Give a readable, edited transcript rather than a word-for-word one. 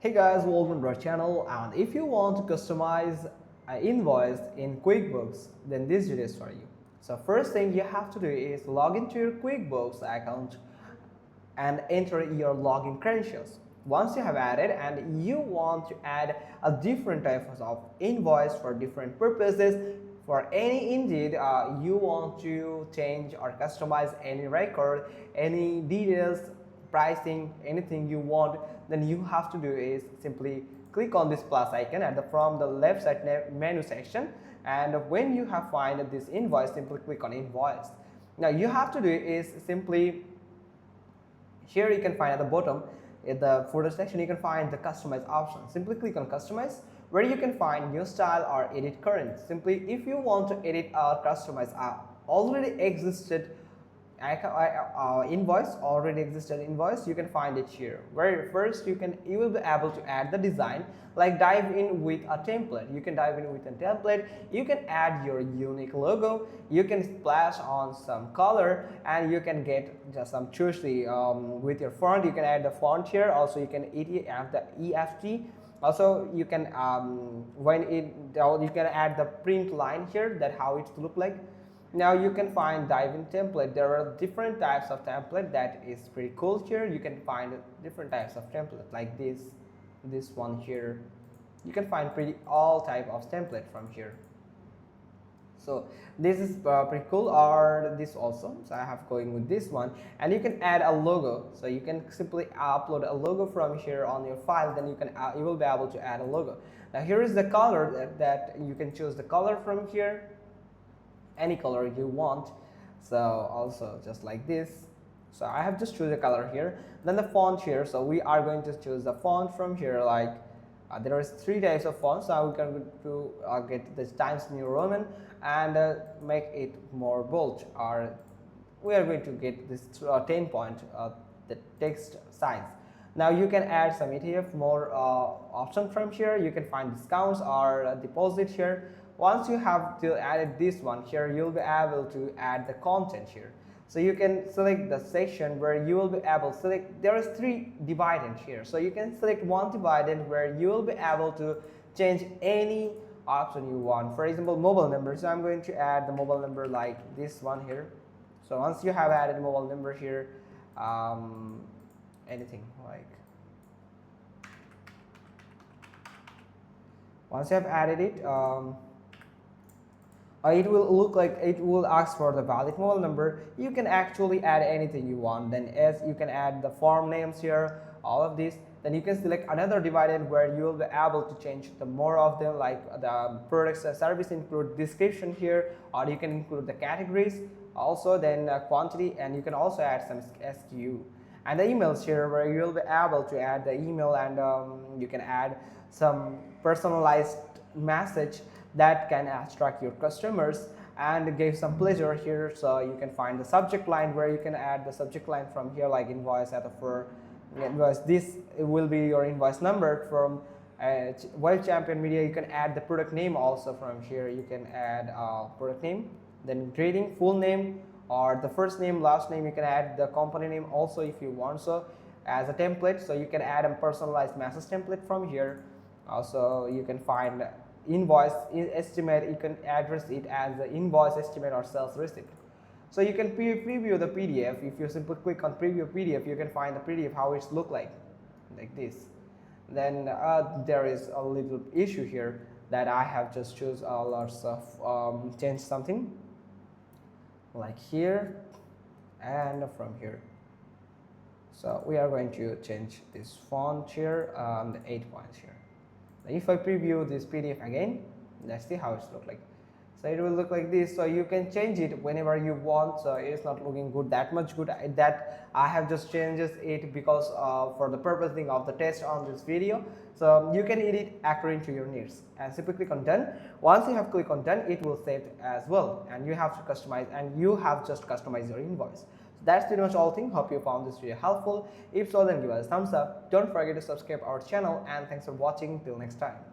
Hey guys, welcome to our channel, and if you want to customize an invoice in QuickBooks, then this video is for you. So first thing you have to do is log into your QuickBooks account and enter your login credentials. Once you have added and you want to add a different type of invoice for different purposes, for any indeed you want to change or customize any record, any details, pricing, anything you want, then you have to do is simply click on this plus icon from the left side menu section, and when you have find this invoice, simply click on invoice. Now you have to do is simply here you can find at the bottom in the footer section you can find the customize option. Simply click on customize, where you can find new style or edit current. Simply if you want to edit or customize already existed invoice, you can find it here, where first you will be able to add the design, like dive in with a template. You can dive in with a template, you can add your unique logo, you can splash on some color, and you can get just some choosy with your font. You can add the font here, also you can add the EFT. Also you can you can add the print line here, that how it look like. Now you can find dive in template. There are different types of template that is pretty cool here. You can find different types of template like this one here. You can find pretty all type of template from here. So this is pretty cool, or this also. So I have going with this one, and you can add a logo. So you can simply upload a logo from here on your file, then you will be able to add a logo. Now here is the color that you can choose the color from here, any color you want. So also just like this, so I have just choose a color here. Then the font here, so we are going to choose the font from here, like there is 3 types of fonts. So we can to get this Times New Roman and make it more bold, or we are going to get this 10 point the text size. Now you can add some ETF more option from here. You can find discounts or deposit here. Once you have to add this one here, you'll be able to add the content here. So you can select the section where you will be able to select, there is 3 dividend here. So you can select one dividend where you will be able to change any option you want. For example, mobile number. So I'm going to add the mobile number like this one here. So once you have added mobile number here, anything like, once you have added it, it will look like it will ask for the valid mobile number. You can actually add anything you want. Then as you can add the form names here, all of this. Then you can select another dividend where you will be able to change the more of them, like the products and service include description here, or you can include the categories also, then quantity, and you can also add some SKU. And the emails here, where you will be able to add the email, and you can add some personalized message that can attract your customers and give some pleasure here. So you can find the subject line, where you can add the subject line from here, like invoice for invoice. This will be your invoice number from Web Champion Media. You can add the product name also from here. You can add product name, then greeting, full name, or the first name, last name. You can add the company name also if you want so as a template. So you can add a personalized message template from here. Also you can find invoice estimate. You can address it as the invoice estimate or sales receipt. So you can preview the PDF. If you simply click on preview PDF, you can find the PDF how it's look like this. Then there is a little issue here that I have just choose lots of change something like here and from here. So we are going to change this font here, the 8 points here. If I preview this PDF again, let's see how it's look like. So it will look like this. So you can change it whenever you want. So it's not looking good, that much good, that I have just changes it because for the purposing of the test on this video. So you can edit according to your needs, and simply click on done. Once you have clicked on done, it will save as well, and you have to customize, and you have just customized your invoice. That's pretty much all thing. Hope you found this video helpful. If so, then give us a thumbs up. Don't forget to subscribe our channel, and thanks for watching. Till next time.